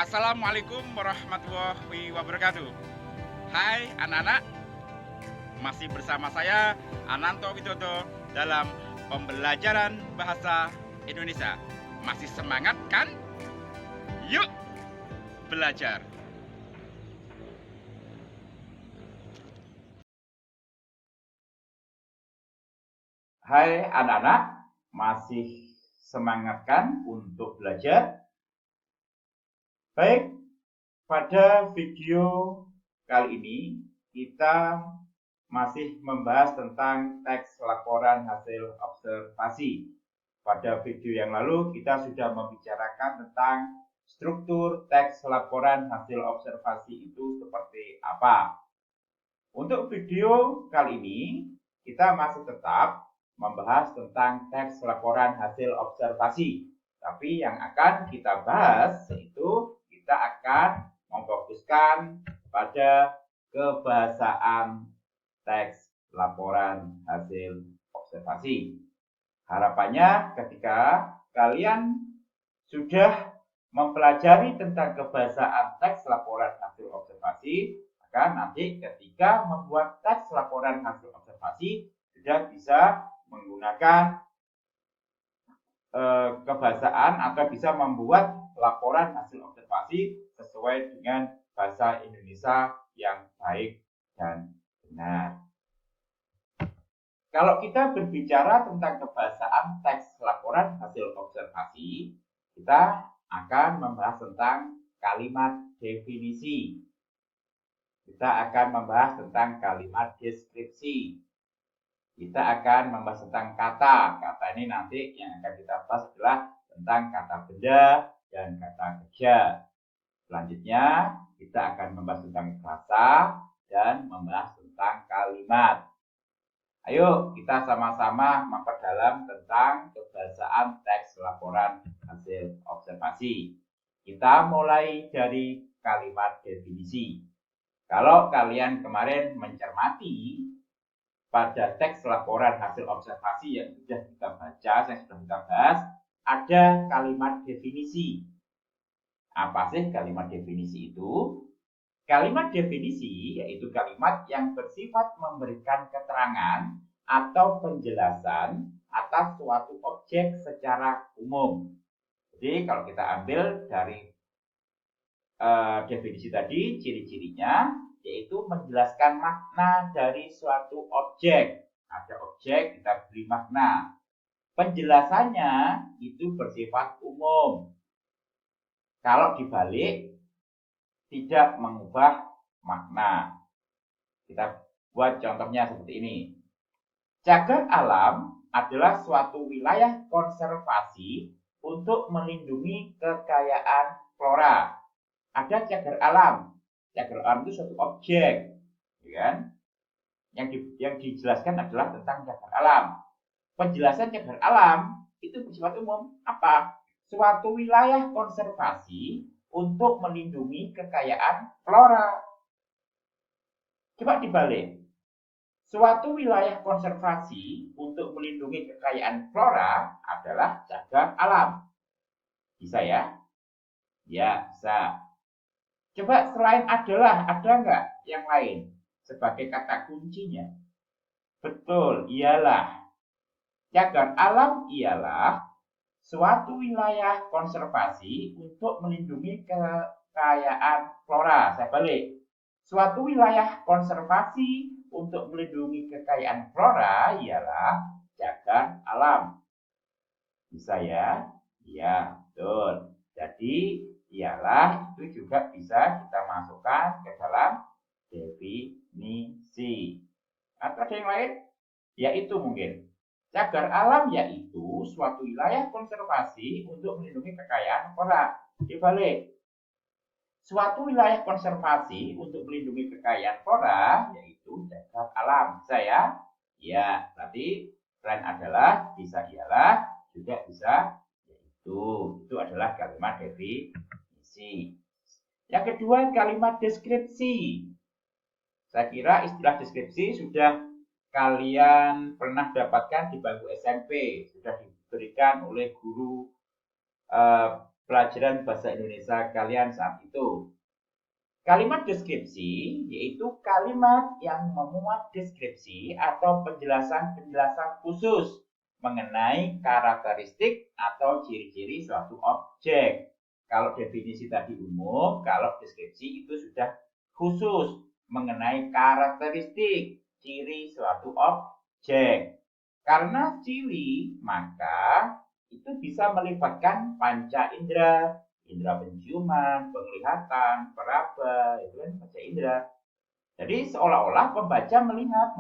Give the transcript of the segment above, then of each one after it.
Assalamualaikum warahmatullahi wabarakatuh. Hai anak-anak, masih bersama saya Ananto Widodo dalam pembelajaran bahasa Indonesia. Masih semangat kan? Yuk belajar. Hai anak-anak, masih semangat kan untuk belajar? Baik, pada video kali ini kita masih membahas tentang teks laporan hasil observasi. Pada video yang lalu kita sudah membicarakan tentang struktur teks laporan hasil observasi itu seperti apa. Untuk video kali ini kita masih tetap membahas tentang teks laporan hasil observasi. Tapi yang akan kita bahas itu kita akan memfokuskan pada kebahasaan teks laporan hasil observasi. Harapannya ketika kalian sudah mempelajari tentang kebahasaan teks laporan hasil observasi, maka nanti ketika membuat teks laporan hasil observasi sudah bisa menggunakan kebahasaan atau bisa membuat laporan hasil observasi sesuai dengan bahasa Indonesia yang baik dan benar. Kalau kita berbicara tentang kebahasaan teks laporan hasil observasi, kita akan membahas tentang kalimat definisi. Kita akan membahas tentang kalimat deskripsi. Kita akan membahas tentang kata. Kata ini nanti yang akan kita bahas adalah tentang kata benda dan kata kerja. Selanjutnya kita akan membahas tentang frasa dan membahas tentang kalimat. Ayo kita sama-sama memperdalam tentang kebahasaan teks laporan hasil observasi. Kita mulai dari kalimat definisi. Kalau kalian kemarin mencermati pada teks laporan hasil observasi yang sudah kita baca, yang sudah kita bahas, ada kalimat definisi. Apa sih kalimat definisi itu? Kalimat definisi yaitu kalimat yang bersifat memberikan keterangan atau penjelasan atas suatu objek secara umum. Jadi kalau kita ambil dari definisi tadi, ciri-cirinya yaitu menjelaskan makna dari suatu objek. Ada objek, kita beri makna. Penjelasannya itu bersifat umum. Kalau dibalik, tidak mengubah makna. Kita buat contohnya seperti ini. Cagar alam adalah suatu wilayah konservasi untuk melindungi kekayaan flora. Ada cagar alam. Cagar alam itu suatu objek, kan? Yang dijelaskan adalah tentang cagar alam. Penjelasan cagar alam itu bersifat umum. Apa? Suatu wilayah konservasi untuk melindungi kekayaan flora. Coba dibalik. Suatu wilayah konservasi untuk melindungi kekayaan flora adalah cagar alam. Bisa ya? Ya, bisa. Coba selain adalah, ada nggak yang lain sebagai kata kuncinya? Betul, ialah. Cagar alam ialah suatu wilayah konservasi untuk melindungi kekayaan flora. Saya balik. Suatu wilayah konservasi untuk melindungi kekayaan flora ialah cagar alam. Bisa ya? Iya, betul. Jadi, ialah itu juga bisa kita masukkan ke dalam definisi. Atau ada yang lain? Yaitu mungkin cagar alam yaitu suatu wilayah konservasi untuk melindungi kekayaan flora. Dibalik, suatu wilayah konservasi untuk melindungi kekayaan flora yaitu cagar alam. Bisa ya? Ya, berarti selain adalah bisa ialah juga bisa yaitu. Itu adalah kalimat definisi. Yang kedua, kalimat deskripsi. Saya kira istilah deskripsi sudah kalian pernah dapatkan di bangku SMP, sudah diberikan oleh guru pelajaran bahasa Indonesia kalian saat itu. Kalimat deskripsi yaitu kalimat yang memuat deskripsi atau penjelasan-penjelasan khusus mengenai karakteristik atau ciri-ciri suatu objek. Kalau definisi tadi umum, kalau deskripsi itu sudah khusus mengenai karakteristik ciri suatu objek. Karena ciri, maka itu bisa melibatkan panca indera, indera penciuman, penglihatan, peraba, itu kan panca indera. Jadi seolah-olah pembaca melihat,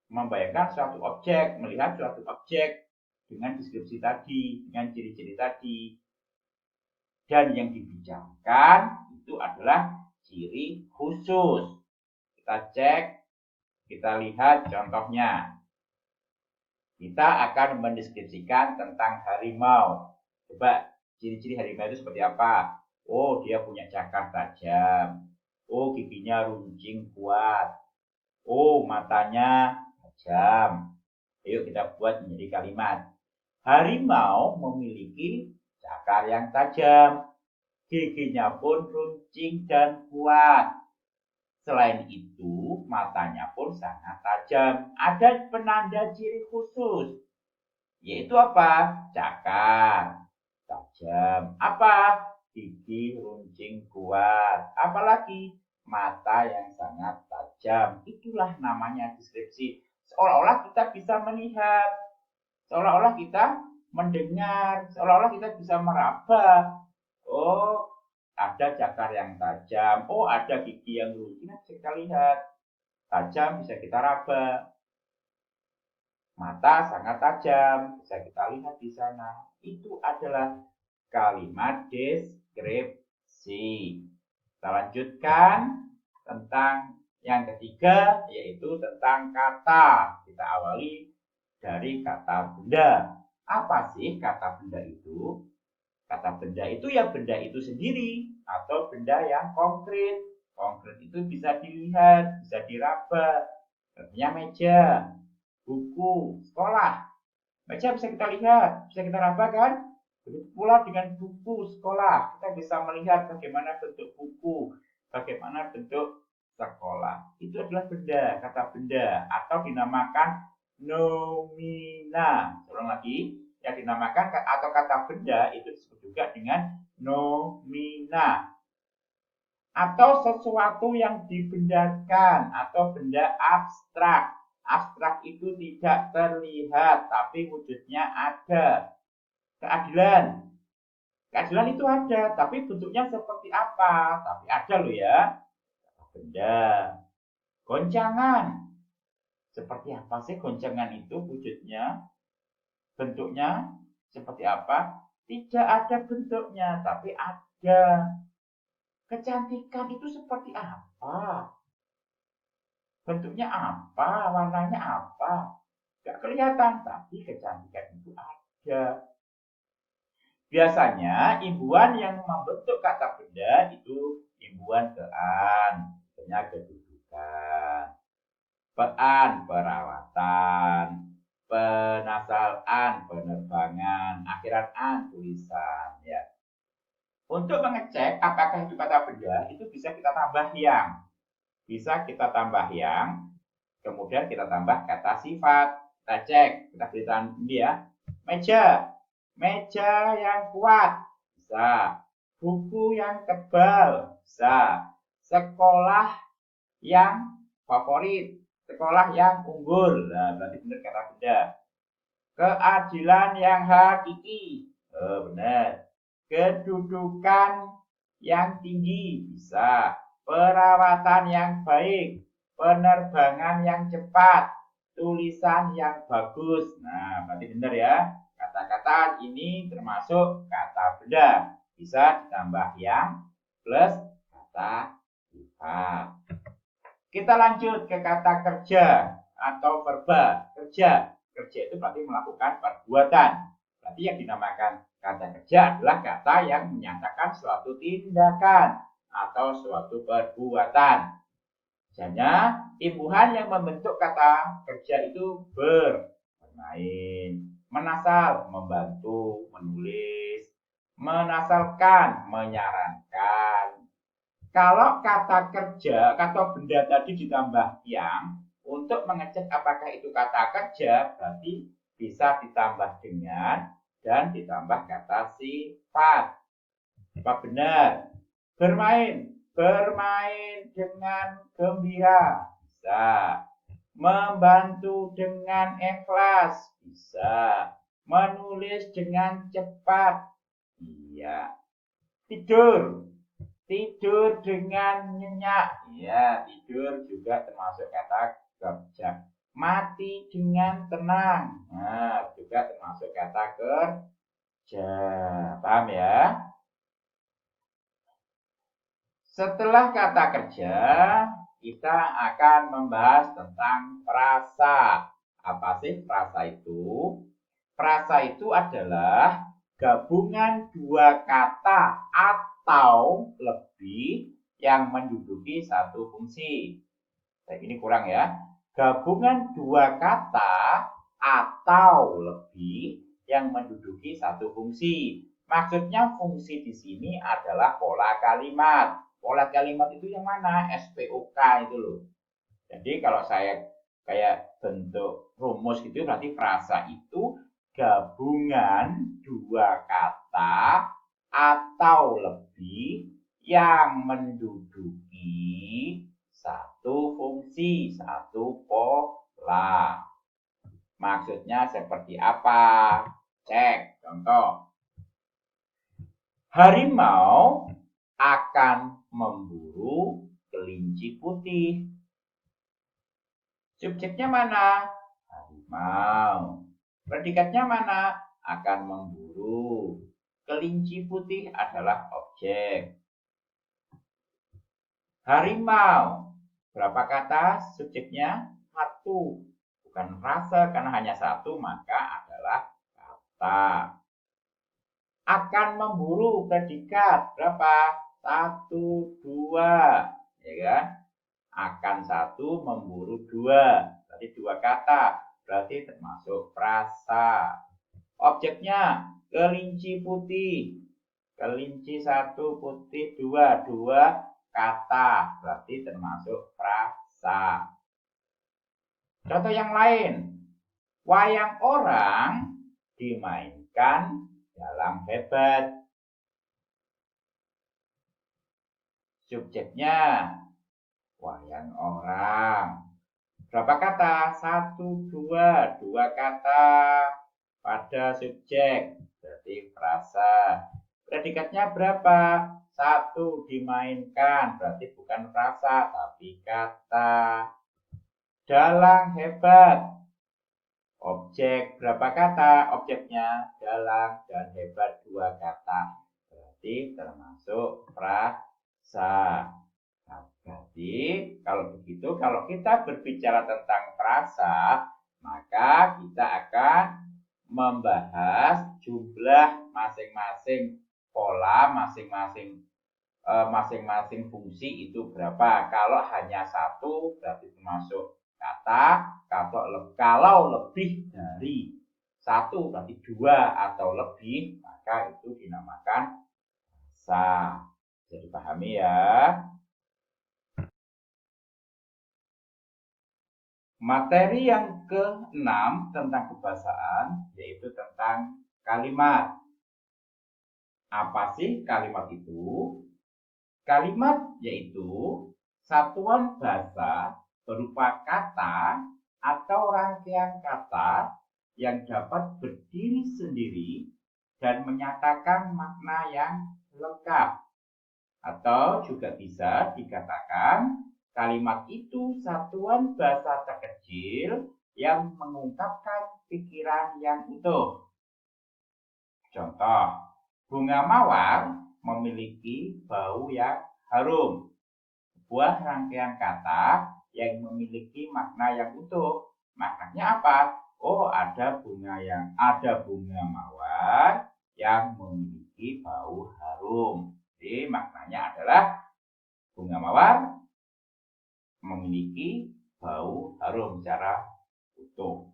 membayangkan suatu objek, melihat suatu objek dengan deskripsi tadi, dengan ciri-ciri tadi. Dan yang dibicarakan itu adalah ciri khusus. Kita cek, kita lihat contohnya. Kita akan mendeskripsikan tentang harimau. Coba ciri-ciri harimau itu seperti apa? Oh, dia punya cakar tajam. Oh, giginya runcing kuat. Oh, matanya tajam. Ayo kita buat menjadi kalimat. Harimau memiliki cakar yang tajam. Giginya pun runcing dan kuat. Selain itu, matanya pun sangat tajam. Ada penanda ciri khusus, yaitu apa? Cakar, tajam. Apa? Gigi runcing kuat. Apalagi? Mata yang sangat tajam. Itulah namanya deskripsi. Seolah-olah kita bisa melihat, seolah-olah kita mendengar, seolah-olah kita bisa meraba. Oh, ada cakar yang tajam. Oh, ada gigi yang runcing. Bisa kita lihat. Tajam bisa kita raba. Mata sangat tajam. Bisa kita lihat di sana. Itu adalah kalimat deskripsi. Kita lanjutkan tentang yang ketiga, yaitu tentang kata. Kita awali dari kata benda. Apa sih kata benda itu? Kata benda itu ya benda itu sendiri atau benda yang konkret. Konkret itu bisa dilihat, bisa diraba. Contohnya meja, buku, sekolah. Meja bisa kita lihat, bisa kita raba kan? Begitu pula dengan buku sekolah. Kita bisa melihat bagaimana bentuk buku, bagaimana bentuk sekolah. Itu adalah benda, kata benda. Atau dinamakan nomina. Ulang lagi, yang dinamakan atau kata benda itu disebut juga dengan nomina. Atau sesuatu yang dibendakan atau benda abstrak. Abstrak itu tidak terlihat, tapi wujudnya ada. Keadilan. Keadilan itu ada, tapi bentuknya seperti apa? Tapi ada loh ya. Benda. Goncangan. Seperti apa sih goncangan itu wujudnya? Bentuknya seperti apa? Tidak ada bentuknya, tapi ada. Kecantikan itu seperti apa? Bentuknya apa? Warnanya apa? Gak kelihatan, tapi kecantikan itu ada. Biasanya imbuhan yang membentuk kata benda itu imbuhan kean, misalnya kedudukan, pean perawatan, penasalan penerbangan, akhiran an tulisan ya. Untuk mengecek apakah itu kata benda itu bisa kita tambah yang, kemudian kita tambah kata sifat. Kita cek, kita berikan dia meja. Meja yang kuat, bisa. Buku yang tebal, bisa. Sekolah yang favorit, sekolah yang unggul. Nah, berarti benar kata benda. Keadilan yang hakiki, benar. Kedudukan yang tinggi, bisa. Perawatan yang baik, penerbangan yang cepat, tulisan yang bagus. Nah, berarti benar ya. Kata-kata ini termasuk kata benda. Bisa ditambah yang plus kata sifat. Kita lanjut ke kata kerja atau verba. Kerja. Kerja itu berarti melakukan perbuatan. Berarti yang dinamakan kata kerja adalah kata yang menyatakan suatu tindakan atau suatu perbuatan. Misalnya, imbuhan yang membentuk kata kerja itu bermain, menasal, membantu, menulis, menasalkan, menyarankan. Kalau kata kerja, kata benda tadi ditambah yang, untuk mengecek apakah itu kata kerja, berarti bisa ditambah dengan dan ditambah kata sifat. Apa benar? Bermain, bermain dengan gembira, bisa. Membantu dengan ikhlas, bisa. Menulis dengan cepat, iya. Tidur, tidur dengan nyenyak, ya. Tidur juga termasuk kata kerja. Mati dengan tenang, nah juga termasuk kata kerja. Paham ya? Setelah kata kerja, kita akan membahas tentang frasa. Apa sih frasa itu? Frasa itu adalah gabungan dua kata atau lebih yang menduduki satu fungsi. Ini kurang ya. Gabungan dua kata atau lebih yang menduduki satu fungsi. Maksudnya fungsi di sini adalah pola kalimat. Pola kalimat itu yang mana? SPOK itu loh. Jadi kalau saya kayak bentuk rumus gitu, berarti frasa itu gabungan dua kata atau lebih yang menduduki satu fungsi, satu pola. Maksudnya seperti apa? Cek contoh. Harimau akan memburu kelinci putih. Subjeknya mana? Harimau. Predikatnya mana? Akan memburu. Kelinci putih adalah objek. Harimau. Berapa kata subjeknya? Satu. Bukan frase, karena hanya satu, maka adalah kata. Akan memburu predikat. Berapa? Satu, dua. Ya kan? Akan satu, memburu dua. Berarti dua kata. Berarti termasuk frasa. Objeknya kelinci putih. Kelinci satu, putih dua. Dua kata. Berarti termasuk frasa. Contoh yang lain. Wayang orang dimainkan dalam hebat. Subjeknya wayang orang. Berapa kata? Satu, dua. Dua kata pada subjek. Berarti frasa. Predikatnya berapa? Satu, dimainkan. Berarti bukan frasa, tapi kata. Dalang hebat. Objek berapa kata? Objeknya dalang dan hebat dua kata. Berarti termasuk frasa. Nah, jadi kalau begitu, kalau kita berbicara tentang frasa, maka kita akan membahas jumlah masing-masing pola, masing-masing fungsi itu berapa. Kalau hanya satu, berarti termasuk kata. Kalau lebih dari satu, berarti dua atau lebih, maka itu dinamakan frasa. Jadi pahami ya. Materi yang ke-6 tentang kebahasaan, yaitu tentang kalimat. Apa sih kalimat itu? Kalimat yaitu satuan bahasa berupa kata atau rangkaian kata yang dapat berdiri sendiri dan menyatakan makna yang lengkap. Atau juga bisa dikatakan kalimat itu satuan bahasa terkecil yang mengungkapkan pikiran yang utuh. Contoh, bunga mawar memiliki bau yang harum. Sebuah rangkaian kata yang memiliki makna yang utuh. Maknanya apa? Oh, ada bunga mawar yang memiliki bau harum. Jadi maknanya adalah bunga mawar memiliki bau harum secara utuh.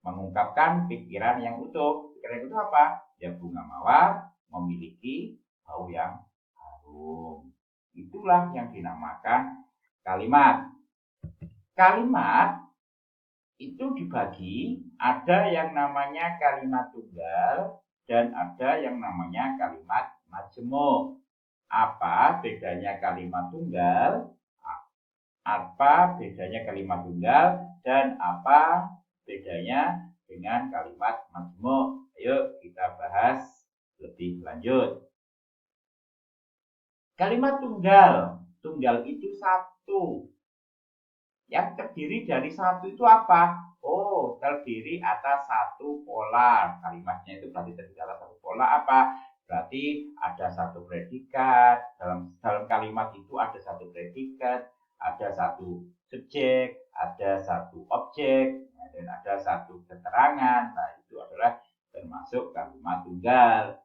Mengungkapkan pikiran yang utuh. Pikiran itu apa? Ya bunga mawar memiliki bau yang harum. Itulah yang dinamakan kalimat. Kalimat itu dibagi, ada yang namanya kalimat tunggal dan ada yang namanya kalimat majemuk. Apa bedanya kalimat tunggal? Apa bedanya kalimat tunggal dan apa bedanya dengan kalimat majemuk? Ayo kita bahas lebih lanjut. Kalimat tunggal, tunggal itu satu. Yang terdiri dari satu itu apa? Oh, terdiri atas satu pola. Kalimatnya itu berarti terdiri atas satu pola apa? Berarti ada satu predikat. Dalam kalimat itu ada satu predikat, ada satu subjek, ada satu objek, dan ada satu keterangan. Nah, itu adalah termasuk kalimat tunggal.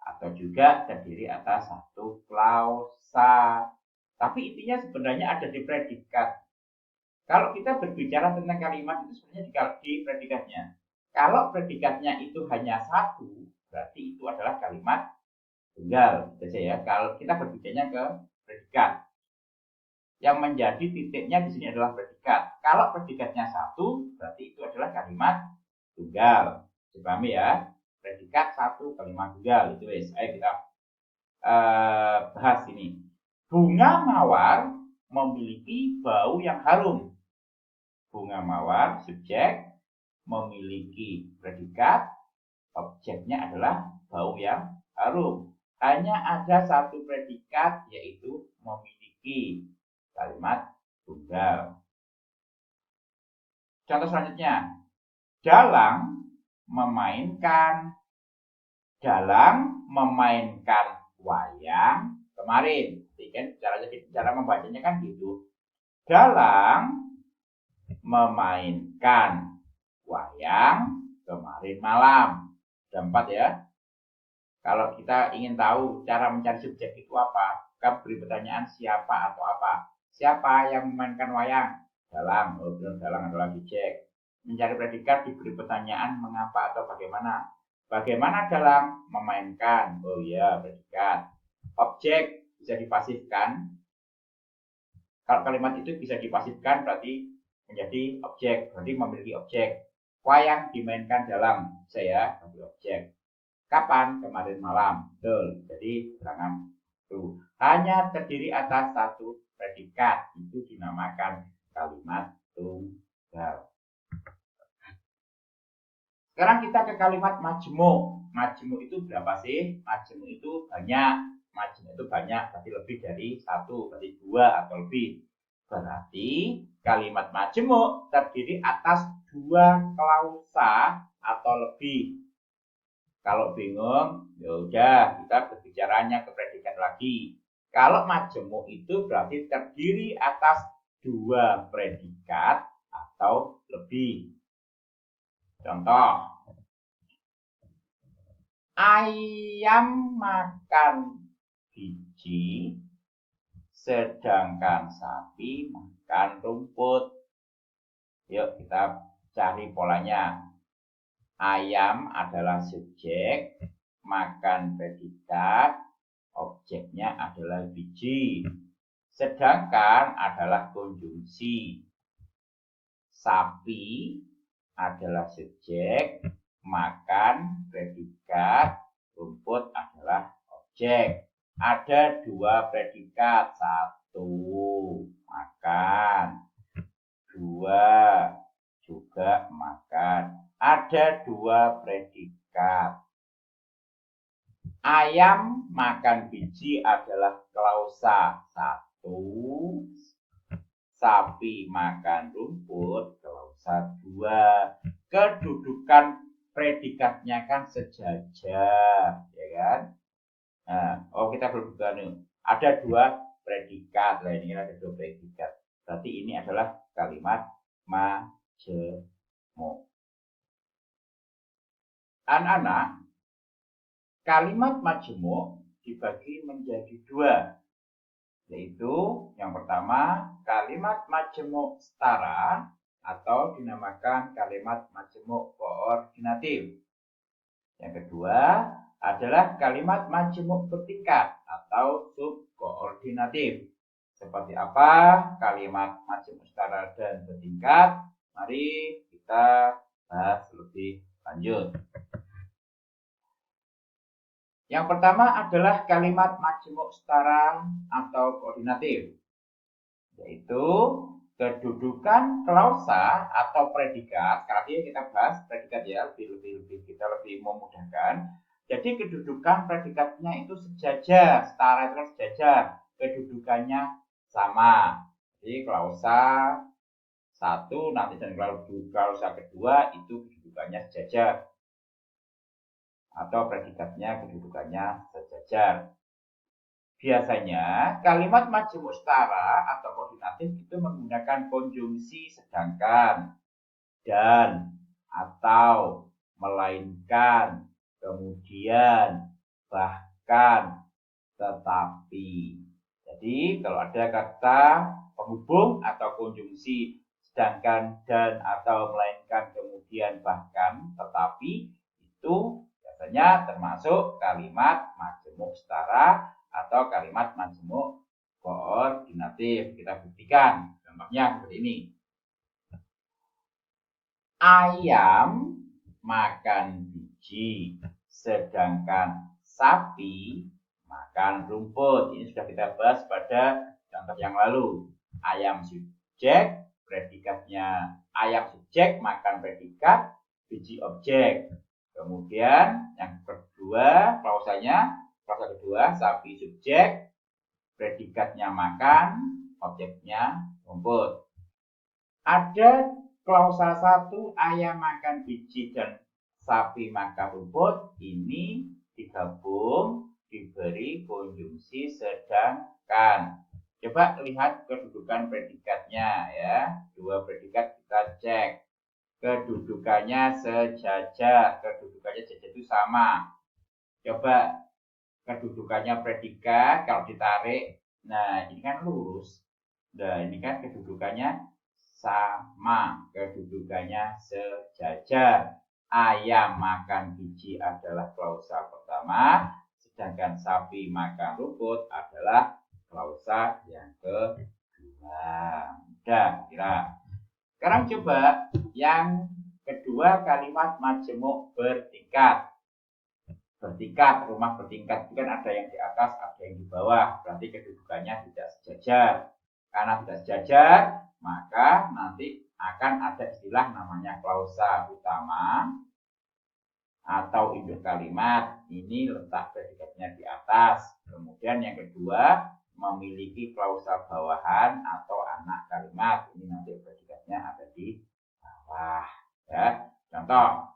Atau juga terdiri atas satu klausa. Tapi intinya sebenarnya ada di predikat. Kalau kita berbicara tentang kalimat itu sebenarnya di predikatnya. Kalau predikatnya itu hanya satu, berarti itu adalah kalimat tunggal. Gitu ya. Kalau kita berbicaranya ke predikat, yang menjadi titiknya di sini adalah predikat. Kalau predikatnya satu, berarti itu adalah kalimat tunggal. Dipahami ya? Predikat satu, kalimat tunggal. Itu wes. Ayo kita bahas ini. Bunga mawar memiliki bau yang harum. Bunga mawar, subjek, memiliki predikat, objeknya adalah bau yang harum. Hanya ada satu predikat, yaitu memiliki, kalimat tunggal. Contoh selanjutnya, Dalang memainkan wayang kemarin. Jadi kan cara membacanya kan gitu. Dalang memainkan wayang kemarin malam. Ada 4 ya. Kalau kita ingin tahu cara mencari subjek itu apa, kita beri pertanyaan siapa atau apa. Siapa yang memainkan wayang? Dalang. Oh, benar, Dalang adalah subjek. Mencari predikat diberi pertanyaan mengapa atau bagaimana. Bagaimana Dalang memainkan? Oh iya, predikat. Objek bisa dipasifkan. Kalau kalimat itu bisa dipasifkan berarti menjadi objek, berarti memiliki objek. Wayang dimainkan Dalang, saya ambil objek. Kapan? Kemarin malam. Betul. Jadi keterangan itu hanya terdiri atas satu predikat, itu dinamakan kalimat tunggal. Sekarang kita ke kalimat majemuk. Majemuk itu berapa sih? Majemuk itu banyak. Majemuk itu banyak, berarti lebih dari satu, berarti 2 atau lebih. Berarti kalimat majemuk terdiri atas 2 klausa atau lebih. Kalau bingung, ya udah kita berbicaranya ke predikat lagi. Kalau majemuk itu berarti terdiri atas 2 predikat atau lebih. Contoh, ayam makan biji, sedangkan sapi makan rumput. Yuk kita cari polanya. Ayam adalah subjek, makan predikat, objeknya adalah biji. Sedangkan adalah konjungsi. Sapi adalah subjek, makan predikat, rumput adalah objek. Ada 2 predikat, 1 makan, 2 juga makan. Ada 2 predikat. Ayam makan biji adalah klausa 1. Sapi makan rumput klausa 2. Kedudukan predikatnya kan sejajar, ya kan? Nah, kita belum buka nih. Ada 2 predikat. Nah, ini ada 2 predikat. Berarti ini adalah kalimat majemuk. Anak-anak, kalimat majemuk dibagi menjadi 2, yaitu yang pertama kalimat majemuk setara atau dinamakan kalimat majemuk koordinatif. Yang kedua adalah kalimat majemuk bertingkat atau subkoordinatif. Seperti apa kalimat majemuk setara dan bertingkat? Mari kita bahas lebih lanjut. Yang pertama adalah kalimat majemuk setara atau koordinatif, yaitu kedudukan klausa atau predikat. Sekarang ini kita bahas predikat ya, kita lebih memudahkan. Jadi kedudukan predikatnya itu sejajar, setara itu sejajar, kedudukannya sama. Jadi klausa 1 nanti dan klausa kedua itu kedudukannya sejajar atau predikatnya kedudukannya sejajar. Biasanya kalimat majemuk setara atau koordinatif itu menggunakan konjungsi sedangkan, dan, atau, melainkan, kemudian, bahkan, tetapi. Jadi kalau ada kata penghubung atau konjungsi sedangkan, dan, atau, melainkan, kemudian, bahkan, tetapi, itu biasanya termasuk kalimat majemuk setara atau kalimat majemuk koordinatif. Kita buktikan. Contohnya seperti ini. Ayam makan biji, sedangkan sapi makan rumput. Ini sudah kita bahas pada contoh yang lalu. Ayam subjek, predikatnya ayam subjek, makan predikat, biji objek. Kemudian yang kedua, klausa kedua, sapi subjek, predikatnya makan, objeknya rumput. Ada klausa 1, ayam makan biji dan sapi makan rumput, ini digabung diberi konjungsi sedangkan. Coba lihat kedudukan predikatnya ya. Dua predikat kita cek. Kedudukannya sejajar, kedudukannya sejajar itu sama. Coba kedudukannya predikat kalau ditarik, nah ini kan lurus. Nah ini kan kedudukannya sama, kedudukannya sejajar. Ayam makan biji adalah klausa pertama, sedangkan sapi makan rumput adalah klausa yang kedua. Mudah kira. Sekarang coba yang kedua, kalimat majemuk bertingkat. Bertingkat, rumah bertingkat itu kan ada yang di atas, ada yang di bawah. Berarti kedudukannya tidak sejajar. Karena tidak sejajar, maka nanti akan ada istilah namanya klausa utama atau induk kalimat. Ini letak predikatnya di atas. Kemudian yang kedua, memiliki klausa bawahan atau anak kalimat. Ini nanti predikatnya ada di bawah. Ya. Contoh,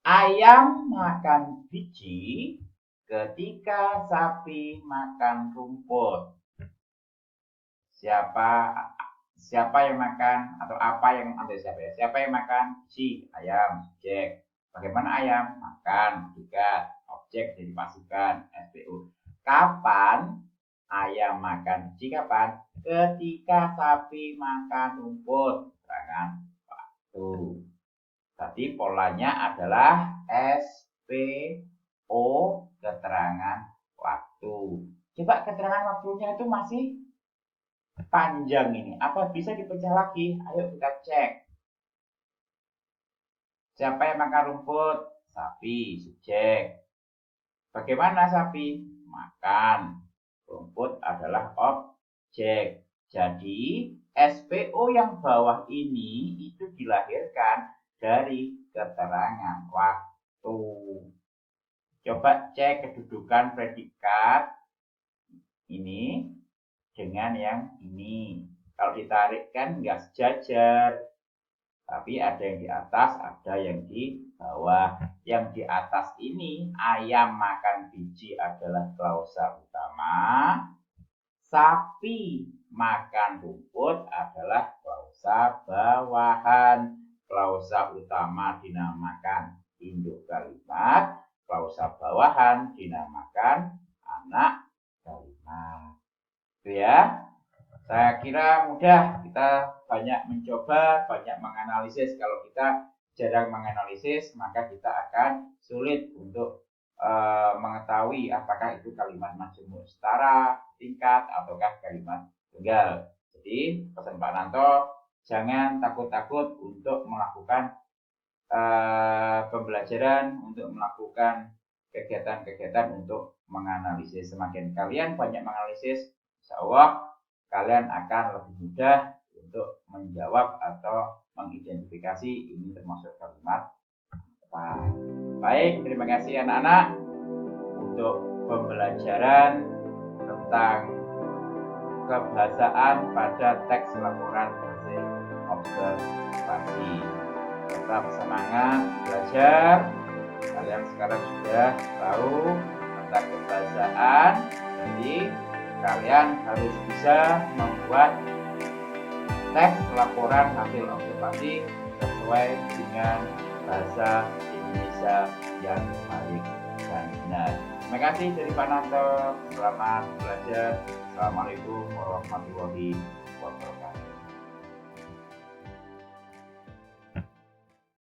ayam makan biji ketika sapi makan rumput. Siapa yang makan atau apa yang siapa yang makan biji? Ayam, subjek. Bagaimana ayam? Makan, predikat, objek jadi pasukan, SPU. Kapan ayam makan biji? Kapan? Ketika sapi makan rumput. Keterangan waktu. Tadi polanya adalah SPO, keterangan waktu. Coba keterangan waktunya itu masih panjang ini. Apa bisa dipecah lagi? Ayo kita cek. Siapa yang makan rumput? Sapi, subjek. Bagaimana sapi? Makan. Rumput adalah objek. Jadi SPO yang bawah ini itu dilahirkan dari keterangan waktu. Coba cek kedudukan predikat ini dengan yang ini. Kalau ditarik kan nggak sejajar. Tapi ada yang di atas, ada yang di bawah. Yang di atas ini, ayam makan biji adalah klausa utama. Sapi makan rumput adalah klausa bawahan. Klausa utama dinamakan induk kalimat. Klausa bawahan dinamakan anak kalimat. Itu ya. Saya kira mudah, kita banyak mencoba, banyak menganalisis. Kalau kita jarang menganalisis, maka kita akan sulit untuk mengetahui apakah itu kalimat majemuk setara, tingkat, ataukah kalimat tunggal. Jadi pesan Pak Nanto, jangan takut-takut untuk melakukan pembelajaran, untuk melakukan kegiatan-kegiatan untuk menganalisis. Semakin kalian banyak menganalisis, insya Allah kalian akan lebih mudah untuk menjawab atau mengidentifikasi ini termasuk kalimat apa. Baik, terima kasih anak-anak untuk pembelajaran tentang kebahasaan pada teks laporan hasil observasi. Tetap semangat belajar. Kalian sekarang sudah tahu tentang kebahasaan, jadi kalian harus bisa membuat teks laporan hasil observasi sesuai dengan bahasa Indonesia yang baik dan benar. Terima kasih dari Pak Nanto. Selamat belajar. Assalamualaikum warahmatullahi wabarakatuh.